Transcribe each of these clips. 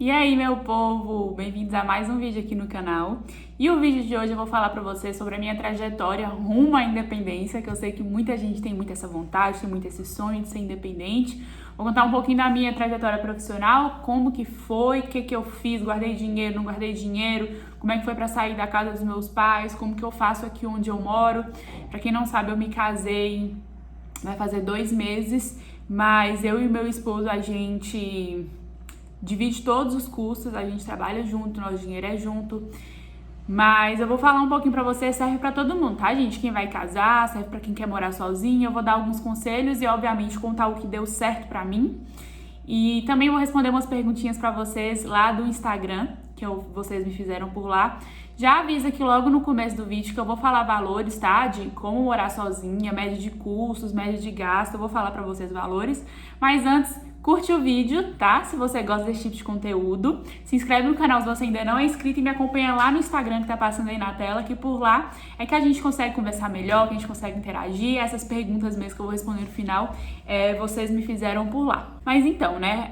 E aí, meu povo, bem-vindos a mais um vídeo aqui no canal. E o vídeo de hoje eu vou falar pra vocês sobre a minha trajetória rumo à independência, que eu sei que muita gente tem muito essa vontade, tem muito esse sonho de ser independente. Vou contar um pouquinho da minha trajetória profissional, como que foi, o que eu fiz, guardei dinheiro, não guardei dinheiro, como é que foi pra sair da casa dos meus pais, como que eu faço aqui onde eu moro. Pra quem não sabe, eu me casei, vai fazer 2 meses, mas eu e meu esposo, a gente divide todos os custos, a gente trabalha junto, nosso dinheiro é junto. Mas eu vou falar um pouquinho pra vocês, serve pra todo mundo, tá, gente? Quem vai casar, serve pra quem quer morar sozinho. Eu vou dar alguns conselhos e, obviamente, contar o que deu certo pra mim. E também vou responder umas perguntinhas pra vocês lá do Instagram, que vocês me fizeram por lá. Já avisa aqui logo no começo do vídeo que eu vou falar valores, tá? De como morar sozinha, média de custos, média de gasto, eu vou falar pra vocês valores. Mas antes, curte o vídeo, tá? Se você gosta desse tipo de conteúdo. Se inscreve no canal se você ainda não é inscrito e me acompanha lá no Instagram que tá passando aí na tela, que por lá é que a gente consegue conversar melhor, que a gente consegue interagir. Essas perguntas mesmo que eu vou responder no final, vocês me fizeram por lá. Mas então, né?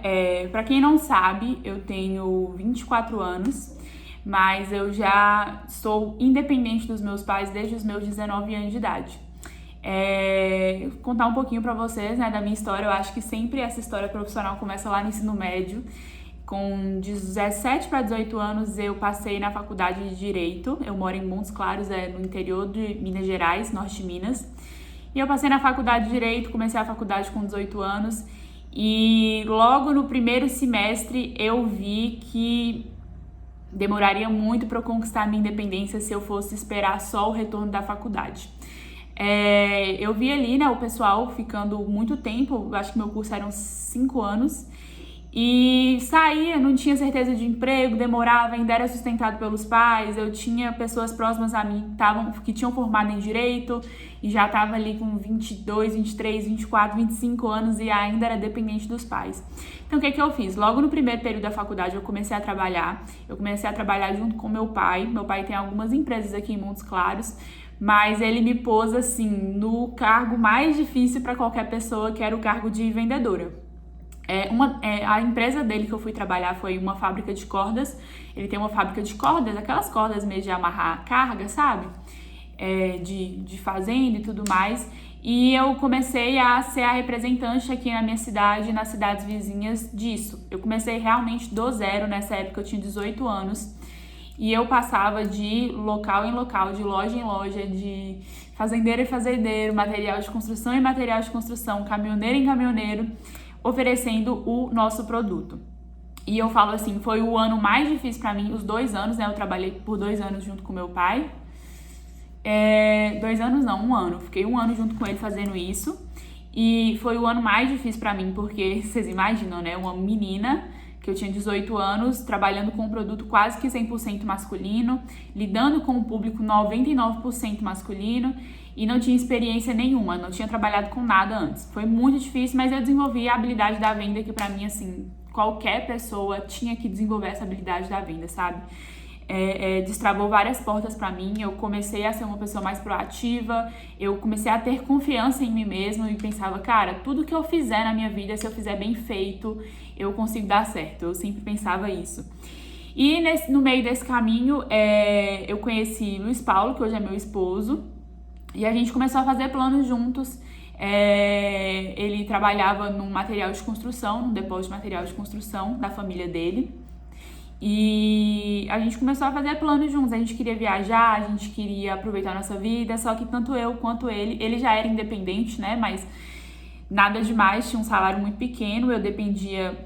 Pra quem não sabe, eu tenho 24 anos. Mas eu já sou independente dos meus pais desde os meus 19 anos de idade. Contar um pouquinho pra vocês, né, da minha história. Eu acho que sempre essa história profissional começa lá no ensino médio. Com 17 para 18 anos eu passei na faculdade de Direito. Eu moro em Montes Claros, no interior de Minas Gerais, norte de Minas. E eu passei na faculdade de Direito, comecei a faculdade com 18 anos. E logo no primeiro semestre eu vi que demoraria muito para eu conquistar a minha independência se eu fosse esperar só o retorno da faculdade. Eu vi ali, né, o pessoal ficando muito tempo, acho que meu curso eram 5 anos, e saía, não tinha certeza de emprego, demorava, ainda era sustentado pelos pais. Eu tinha pessoas próximas a mim que tinham formado em Direito e já estava ali com 22, 23, 24, 25 anos e ainda era dependente dos pais. Então, o que eu fiz? Logo no primeiro período da faculdade, eu comecei a trabalhar. Eu comecei a trabalhar junto com meu pai. Meu pai tem algumas empresas aqui em Montes Claros, mas ele me pôs, assim, no cargo mais difícil para qualquer pessoa, que era o cargo de vendedora. A empresa dele que eu fui trabalhar foi uma fábrica de cordas. Ele tem uma fábrica de cordas, aquelas cordas mesmo de amarrar carga, sabe? De fazenda e tudo mais. E eu comecei a ser a representante aqui na minha cidade e nas cidades vizinhas disso. Eu comecei realmente do zero, nessa época eu tinha 18 anos. E eu passava de local em local, de loja em loja, de fazendeiro em fazendeiro, material de construção em material de construção, caminhoneiro em caminhoneiro, oferecendo o nosso produto. E eu falo assim, foi o ano mais difícil pra mim, os 2 anos, né? Eu trabalhei por 2 anos junto com meu pai. 2 anos não, 1 ano. Fiquei 1 ano junto com ele fazendo isso. E foi o ano mais difícil pra mim, porque vocês imaginam, né? Uma menina que eu tinha 18 anos, trabalhando com um produto quase que 100% masculino, lidando com um público 99% masculino e não tinha experiência nenhuma, não tinha trabalhado com nada antes. Foi muito difícil, mas eu desenvolvi a habilidade da venda, que pra mim, assim, qualquer pessoa tinha que desenvolver essa habilidade da venda, sabe? Destravou várias portas pra mim. Eu comecei a ser uma pessoa mais proativa, eu comecei a ter confiança em mim mesma e pensava, cara, tudo que eu fizer na minha vida, se eu fizer bem feito, eu consigo dar certo. Eu sempre pensava isso. E no meio desse caminho, eu conheci Luiz Paulo, que hoje é meu esposo, e a gente começou a fazer planos juntos. Ele trabalhava num material de construção, num depósito de material de construção da família dele. E a gente começou a fazer planos juntos. A gente queria viajar, a gente queria aproveitar a nossa vida. Só que tanto eu quanto ele já era independente, né? Mas nada demais, tinha um salário muito pequeno. Eu dependia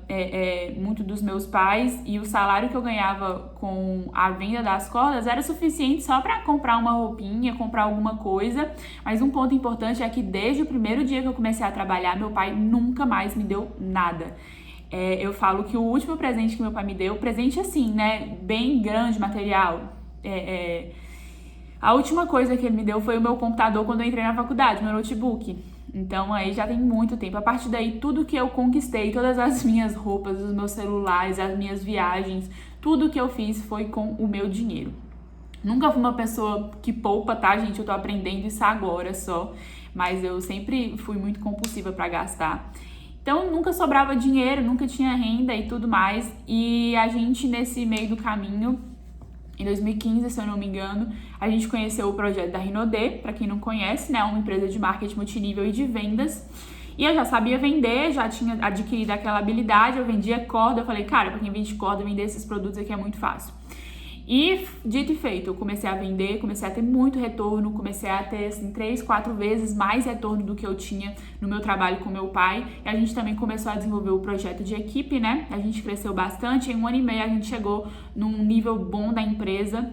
muito dos meus pais. E o salário que eu ganhava com a venda das cordas era suficiente só para comprar uma roupinha, comprar alguma coisa. Mas um ponto importante é que desde o primeiro dia que eu comecei a trabalhar, meu pai nunca mais me deu nada. Eu falo que o último presente que meu pai me deu, presente assim, né, bem grande, material, a última coisa que ele me deu foi o meu computador quando eu entrei na faculdade, meu notebook. Então aí já tem muito tempo. A partir daí, tudo que eu conquistei, todas as minhas roupas, os meus celulares, as minhas viagens, tudo que eu fiz foi com o meu dinheiro. Nunca fui uma pessoa que poupa, tá, gente? Eu tô aprendendo isso agora só, mas eu sempre fui muito compulsiva pra gastar. Então nunca sobrava dinheiro, nunca tinha renda e tudo mais. E a gente, nesse meio do caminho, em 2015, se eu não me engano, a gente conheceu o projeto da Rinode, para quem não conhece, né, uma empresa de marketing multinível e de vendas. E eu já sabia vender, já tinha adquirido aquela habilidade, eu vendia corda, eu falei, cara, para quem vende corda, vender esses produtos aqui é muito fácil. E, dito e feito, eu comecei a vender, comecei a ter muito retorno, comecei a ter, assim, 3, 4 vezes mais retorno do que eu tinha no meu trabalho com meu pai. E a gente também começou a desenvolver o projeto de equipe, né? A gente cresceu bastante, em 1 ano e meio a gente chegou num nível bom da empresa.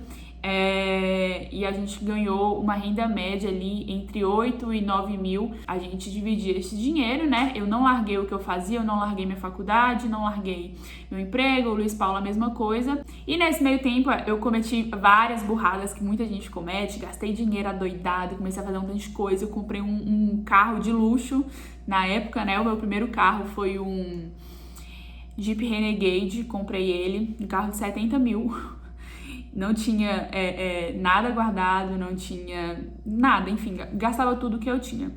E a gente ganhou uma renda média ali entre 8 e 9 mil. A gente dividia esse dinheiro, né? Eu não larguei o que eu fazia, eu não larguei minha faculdade, não larguei meu emprego, o Luiz Paulo a mesma coisa. E nesse meio tempo eu cometi várias burradas que muita gente comete, gastei dinheiro adoidado, comecei a fazer um tanto de coisa. Eu comprei um carro de luxo na época, né? O meu primeiro carro foi um Jeep Renegade, comprei ele, um carro de 70 mil. Não tinha nada guardado, não tinha nada, enfim, gastava tudo que eu tinha.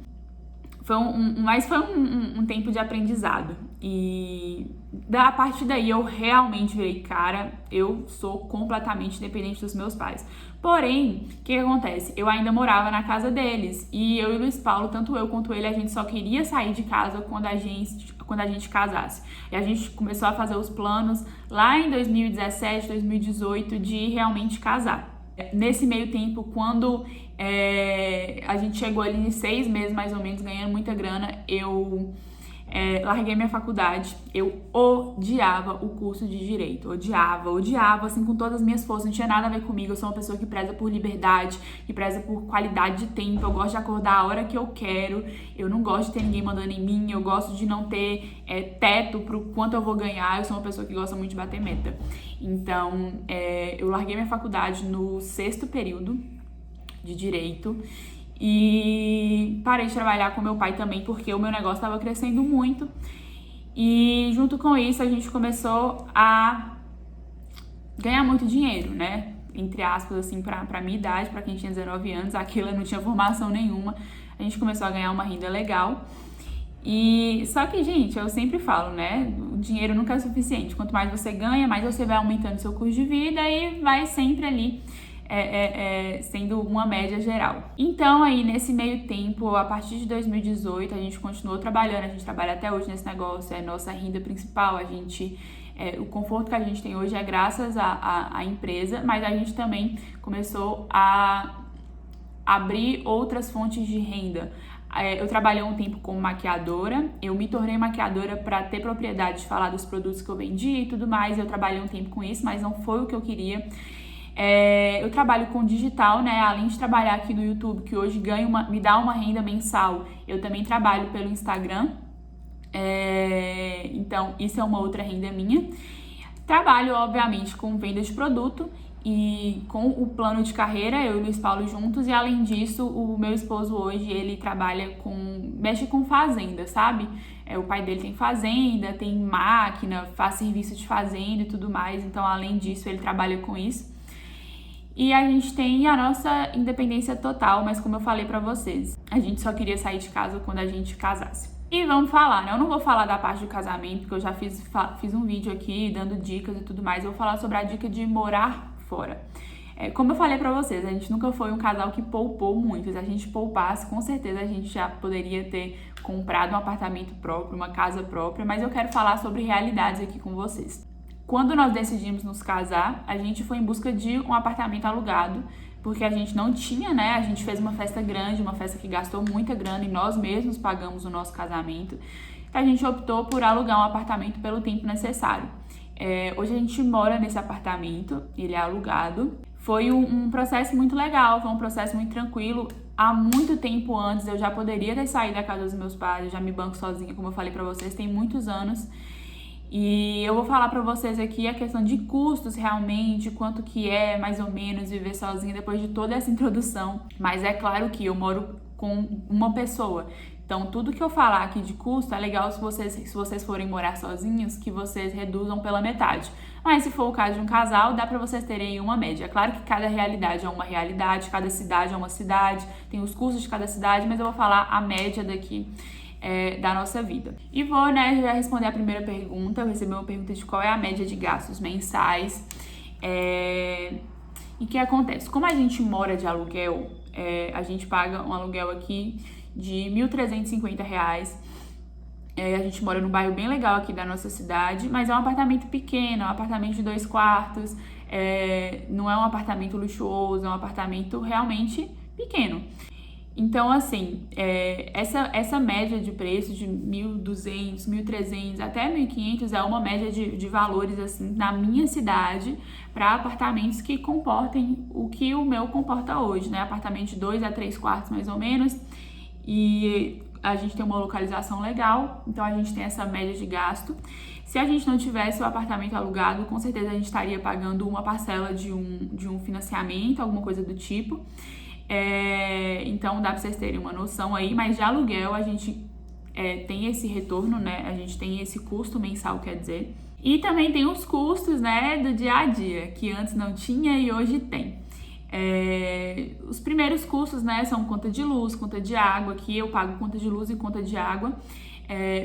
Mas foi um tempo de aprendizado. E a partir daí eu realmente virei, cara, eu sou completamente independente dos meus pais. Porém, o que acontece? Eu ainda morava na casa deles. E eu e o Luiz Paulo, tanto eu quanto ele, a gente só queria sair de casa quando a gente casasse. E a gente começou a fazer os planos lá em 2017, 2018 de realmente casar. Nesse meio tempo, quando a gente chegou ali em 6 meses mais ou menos, ganhando muita grana, eu larguei minha faculdade. Eu odiava o curso de Direito, odiava, assim, com todas as minhas forças, não tinha nada a ver comigo. Eu sou uma pessoa que preza por liberdade, que preza por qualidade de tempo, eu gosto de acordar a hora que eu quero, eu não gosto de ter ninguém mandando em mim, eu gosto de não ter teto pro quanto eu vou ganhar, eu sou uma pessoa que gosta muito de bater meta. Então, eu larguei minha faculdade no 6º período de Direito, e parei de trabalhar com meu pai também, porque o meu negócio estava crescendo muito. E junto com isso a gente começou a ganhar muito dinheiro, né? Entre aspas, assim, pra minha idade, pra quem tinha 19 anos, aquilo não tinha formação nenhuma. A gente começou a ganhar uma renda legal. E só que, gente, eu sempre falo, né? O dinheiro nunca é suficiente. Quanto mais você ganha, mais você vai aumentando seu custo de vida e vai sempre ali sendo uma média geral. Então, aí, nesse meio tempo, a partir de 2018, a gente continuou trabalhando, a gente trabalha até hoje nesse negócio, é a nossa renda principal, o conforto que a gente tem hoje é graças à empresa, mas a gente também começou a abrir outras fontes de renda. Eu trabalhei um tempo como maquiadora, eu me tornei maquiadora para ter propriedade de falar dos produtos que eu vendia e tudo mais. Eu trabalhei um tempo com isso, mas não foi o que eu queria. Eu trabalho com digital, né? Além de trabalhar aqui no YouTube, que hoje me dá uma renda mensal, eu também trabalho pelo Instagram. Então, isso é uma outra renda minha. Trabalho, obviamente, com venda de produto e com o plano de carreira, eu e o Luiz Paulo juntos. E além disso, o meu esposo hoje, ele mexe com fazenda, sabe? O pai dele tem fazenda, tem máquina, faz serviço de fazenda e tudo mais. Então, além disso, ele trabalha com isso. E a gente tem a nossa independência total, mas como eu falei pra vocês, a gente só queria sair de casa quando a gente casasse. E vamos falar, né? Eu não vou falar da parte do casamento, porque eu já fiz um vídeo aqui dando dicas e tudo mais. Eu vou falar sobre a dica de morar fora. Como eu falei pra vocês, a gente nunca foi um casal que poupou muito. Se a gente poupasse, com certeza a gente já poderia ter comprado um apartamento próprio, uma casa própria, mas eu quero falar sobre realidades aqui com vocês. Quando nós decidimos nos casar, a gente foi em busca de um apartamento alugado, porque a gente não tinha, né? A gente fez uma festa grande, uma festa que gastou muita grana e nós mesmos pagamos o nosso casamento. Então a gente optou por alugar um apartamento pelo tempo necessário. Hoje a gente mora nesse apartamento, ele é alugado. Foi um processo muito legal, foi um processo muito tranquilo. Há muito tempo antes eu já poderia ter saído da casa dos meus pais, eu já me banco sozinha, como eu falei pra vocês, tem muitos anos. E eu vou falar pra vocês aqui a questão de custos realmente, quanto que é mais ou menos viver sozinha depois de toda essa introdução. Mas é claro que eu moro com uma pessoa. Então, tudo que eu falar aqui de custo é legal se vocês forem morar sozinhos, que vocês reduzam pela metade. Mas se for o caso de um casal, dá pra vocês terem uma média. É claro que cada realidade é uma realidade, cada cidade é uma cidade, tem os custos de cada cidade, mas eu vou falar a média daqui da nossa vida. E vou, né, já responder a primeira pergunta. Eu recebi uma pergunta de qual é a média de gastos mensais. E o que acontece? Como a gente mora de aluguel, a gente paga um aluguel aqui de R$ 1.350. A gente mora num bairro bem legal aqui da nossa cidade, mas é um apartamento pequeno, é um apartamento de 2 quartos, não é um apartamento luxuoso, é um apartamento realmente pequeno. Então, assim, essa média de preço de 1.200, 1.300 até 1.500 é uma média de valores, assim, na minha cidade, para apartamentos que comportem o que o meu comporta hoje, né? Apartamento de 2 a 3 quartos, mais ou menos, e a gente tem uma localização legal, então a gente tem essa média de gasto. Se a gente não tivesse o apartamento alugado, com certeza a gente estaria pagando uma parcela de um financiamento, alguma coisa do tipo. Então dá pra vocês terem uma noção aí, mas de aluguel a gente tem esse retorno, né? A gente tem esse custo mensal, quer dizer. E também tem os custos, né, do dia a dia, que antes não tinha e hoje tem. Os primeiros custos, né, são conta de luz, conta de água, que eu pago conta de luz e conta de água.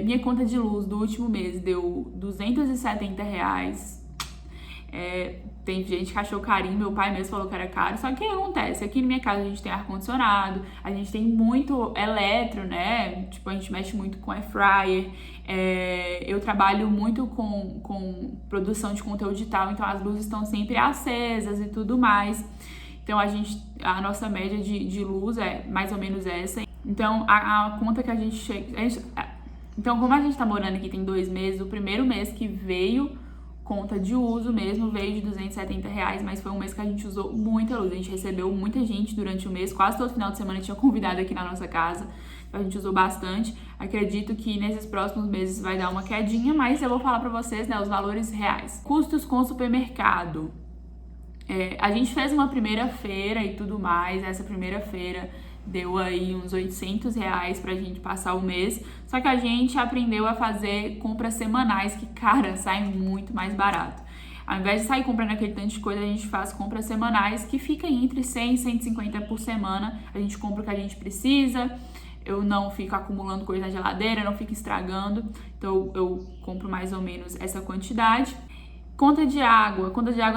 Minha conta de luz do último mês deu R$270. Tem gente que achou carinho, meu pai mesmo falou que era caro, só que o que acontece? Aqui na minha casa a gente tem ar-condicionado, a gente tem muito eletro, né? Tipo, a gente mexe muito com air fryer, eu trabalho muito com produção de conteúdo digital, então as luzes estão sempre acesas e tudo mais. Então a nossa média de luz é mais ou menos essa. Então a conta que a gente chega. Então, como a gente tá morando aqui tem 2 meses, o primeiro mês que veio conta de uso mesmo veio de R$270, mas foi um mês que a gente usou muita luz. A gente recebeu muita gente durante o mês, quase todo final de semana tinha convidado aqui na nossa casa. Então a gente usou bastante. Acredito que nesses próximos meses vai dar uma quedinha, mas eu vou falar pra vocês, né, os valores reais. Custos com supermercado. A gente fez uma primeira feira e tudo mais. Essa primeira feira deu aí uns R$800 pra gente passar o mês. Só que a gente aprendeu a fazer compras semanais, que, cara, saem muito mais barato. Ao invés de sair comprando aquele tanto de coisa, a gente faz compras semanais que fica entre 100 e 150 por semana. A gente compra o que a gente precisa. Eu não fico acumulando coisa na geladeira, não fico estragando. Então eu compro mais ou menos essa quantidade. Conta de água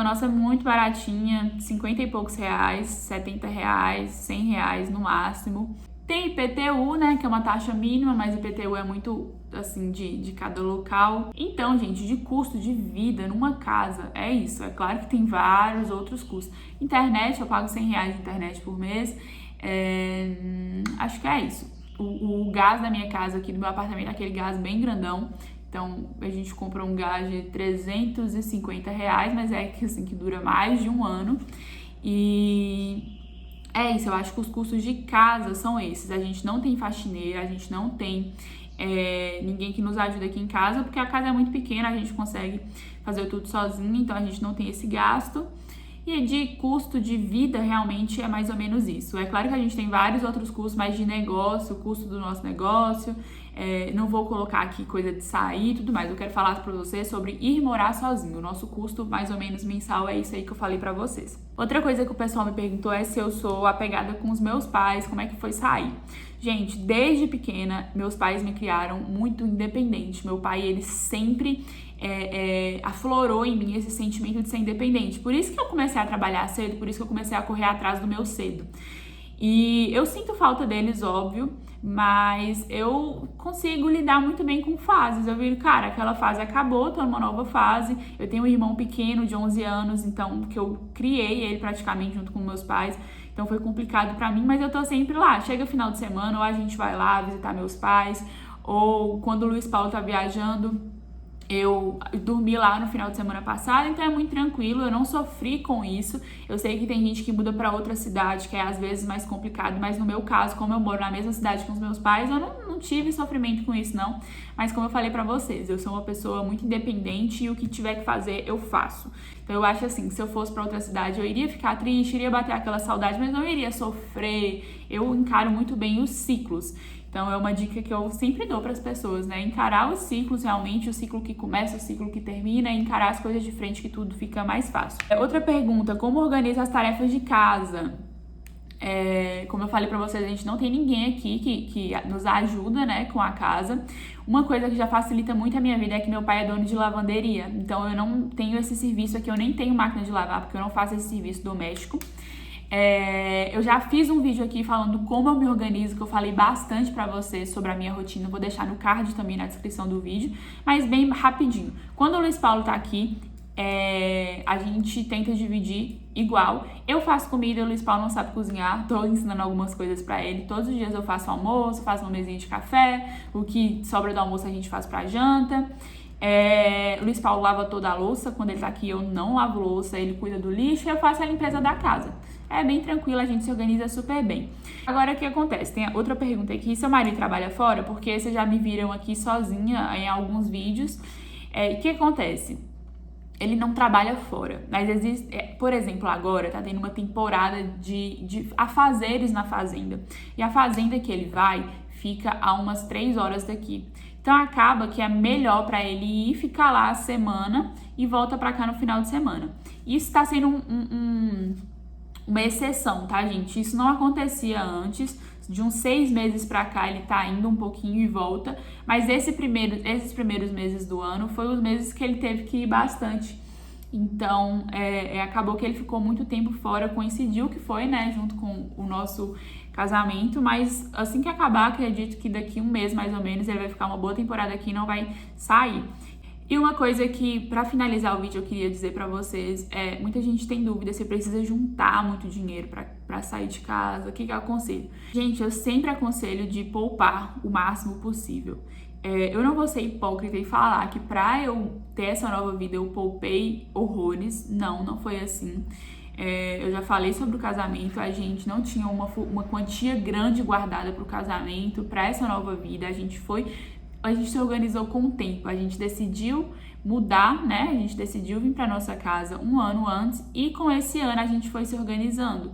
nossa é muito baratinha, 50 e poucos reais, R$70, R$100 no máximo. Tem IPTU, né, que é uma taxa mínima, mas IPTU é muito, assim, de cada local. Então, gente, de custo de vida numa casa, é isso. É claro que tem vários outros custos. Internet, eu pago R$100 de internet por mês. Acho que é isso. O gás da minha casa aqui, do meu apartamento, é aquele gás bem grandão. Então, a gente compra um gás de R$350, mas que assim, que dura mais de um ano. E é isso, eu acho que os custos de casa são esses. A gente não tem faxineira, a gente não tem ninguém que nos ajude aqui em casa, porque a casa é muito pequena, a gente consegue fazer tudo sozinho, então a gente não tem esse gasto. E de custo de vida, realmente é mais ou menos isso. É claro que a gente tem vários outros custos, mas de negócio, o custo do nosso negócio. Não vou colocar aqui coisa de sair e tudo mais. Eu quero falar para vocês sobre ir morar sozinho. O nosso custo, mais ou menos mensal, é isso aí que eu falei para vocês. Outra coisa que o pessoal me perguntou é se eu sou apegada com os meus pais, como é que foi sair. Gente, desde pequena, meus pais me criaram muito independente. Meu pai, ele sempre aflorou em mim esse sentimento de ser independente. Por isso que eu comecei a trabalhar cedo, por isso que eu comecei a correr atrás do meu cedo. E eu sinto falta deles, óbvio, mas eu consigo lidar muito bem com fases. Eu vi, cara, aquela fase acabou, tô numa nova fase. Eu tenho um irmão pequeno de 11 anos, então, que eu criei ele praticamente junto com meus pais. Então foi complicado pra mim, mas eu tô sempre lá. Chega final de semana, ou a gente vai lá visitar meus pais, ou quando o Luiz Paulo tá viajando, eu dormi lá no final de semana passado, então é muito tranquilo, eu não sofri com isso. Eu sei que tem gente que muda pra outra cidade, que é às vezes mais complicado, mas no meu caso, como eu moro na mesma cidade com os meus pais, eu não tive sofrimento com isso, não. Mas como eu falei pra vocês, eu sou uma pessoa muito independente e o que tiver que fazer, eu faço. Então eu acho assim, se eu fosse pra outra cidade, eu iria ficar triste, iria bater aquela saudade, mas não iria sofrer. Eu encaro muito bem os ciclos. Então, é uma dica que eu sempre dou para as pessoas, né? Encarar os ciclos realmente, o ciclo que começa, o ciclo que termina, e encarar as coisas de frente que tudo fica mais fácil. Outra pergunta, como organiza as tarefas de casa? Como eu falei pra vocês, a gente não tem ninguém aqui que nos ajuda, né, com a casa. Uma coisa que já facilita muito a minha vida é que meu pai é dono de lavanderia. Então eu não tenho esse serviço aqui, eu nem tenho máquina de lavar, porque eu não faço esse serviço doméstico. Eu já fiz um vídeo aqui falando como eu me organizo, que eu falei bastante pra vocês sobre a minha rotina. Vou deixar no card também na descrição do vídeo, mas bem rapidinho. Quando o Luiz Paulo tá aqui, a gente tenta dividir igual. Eu faço comida, o Luiz Paulo não sabe cozinhar, tô ensinando algumas coisas pra ele. Todos os dias eu faço almoço, faço uma mesinha de café, o que sobra do almoço a gente faz pra janta. O Luiz Paulo lava toda a louça, quando ele tá aqui eu não lavo louça, ele cuida do lixo e eu faço a limpeza da casa. É bem tranquilo, a gente se organiza super bem. Agora, o que acontece? Tem outra pergunta aqui, seu marido trabalha fora? Porque vocês já me viram aqui sozinha em alguns vídeos. O que acontece? Ele não trabalha fora, mas existe, por exemplo, agora tá tendo uma temporada de afazeres na fazenda. E a fazenda que ele vai fica a umas 3 horas daqui. Então acaba que é melhor para ele ir ficar lá a semana e volta para cá no final de semana. Isso tá sendo uma exceção, tá, gente? Isso não acontecia antes. De uns 6 meses pra cá ele tá indo um pouquinho e volta, mas esses primeiros meses do ano foram os meses que ele teve que ir bastante. Então, acabou que ele ficou muito tempo fora, coincidiu que foi, né, junto com o nosso casamento, mas assim que acabar, acredito que daqui 1 mês mais ou menos ele vai ficar uma boa temporada aqui e não vai sair. E uma coisa que, pra finalizar o vídeo, eu queria dizer pra vocês muita gente tem dúvida se precisa juntar muito dinheiro pra sair de casa, o que eu aconselho? Gente, eu sempre aconselho de poupar o máximo possível. Eu não vou ser hipócrita e falar que pra eu ter essa nova vida eu poupei horrores, não foi assim. Eu já falei sobre o casamento, a gente não tinha uma quantia grande guardada pro casamento, pra essa nova vida, a gente se organizou com o tempo, a gente decidiu mudar, né? A gente decidiu vir para nossa casa 1 ano antes e com esse ano a gente foi se organizando.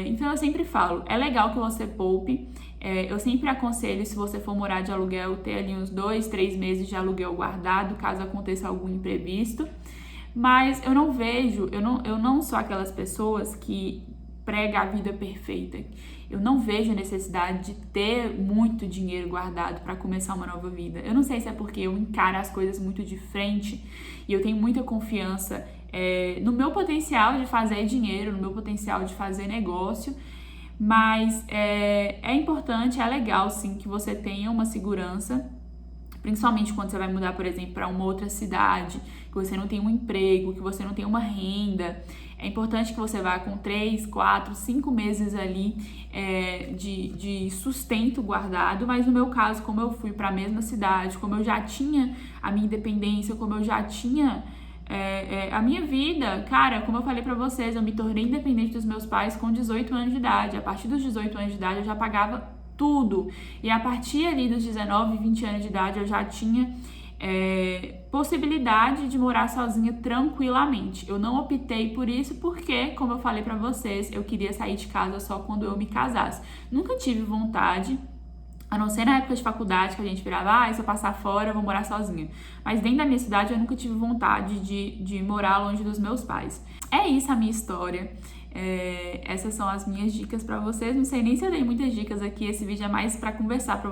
Então eu sempre falo, é legal que você poupe. Eu sempre aconselho, se você for morar de aluguel, ter ali uns 2, 3 meses de aluguel guardado, caso aconteça algum imprevisto. Mas eu não sou aquelas pessoas que prega a vida perfeita. Eu não vejo a necessidade de ter muito dinheiro guardado para começar uma nova vida. Eu não sei se é porque eu encaro as coisas muito de frente e eu tenho muita confiança no meu potencial de fazer dinheiro, no meu potencial de fazer negócio, mas é importante, é legal sim que você tenha uma segurança, principalmente quando você vai mudar, por exemplo, para uma outra cidade, que você não tem um emprego, que você não tem uma renda. É importante que você vá com 3, 4, 5 meses ali de sustento guardado, mas no meu caso, como eu fui para a mesma cidade, como eu já tinha a minha independência, como eu já tinha a minha vida, cara, como eu falei pra vocês, eu me tornei independente dos meus pais com 18 anos de idade. A partir dos 18 anos de idade eu já pagava tudo. E a partir ali dos 19, 20 anos de idade eu já tinha possibilidade de morar sozinha tranquilamente. Eu não optei por isso porque, como eu falei pra vocês, eu queria sair de casa só quando eu me casasse. Nunca tive vontade, a não ser na época de faculdade, que a gente virava, se eu passar fora, eu vou morar sozinha. Mas dentro da minha cidade, eu nunca tive vontade de morar longe dos meus pais. É isso a minha história. Essas são as minhas dicas pra vocês. Não sei nem se eu dei muitas dicas aqui. Esse vídeo é mais pra conversar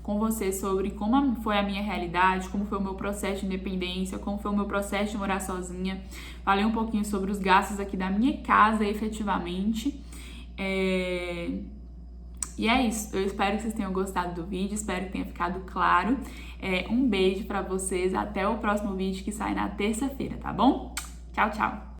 com vocês sobre como foi a minha realidade, como foi o meu processo de independência, como foi o meu processo de morar sozinha. Falei um pouquinho sobre os gastos aqui da minha casa, efetivamente. E é isso, eu espero que vocês tenham gostado do vídeo, espero que tenha ficado claro. Um beijo pra vocês, até o próximo vídeo que sai na terça-feira, tá bom? Tchau, tchau!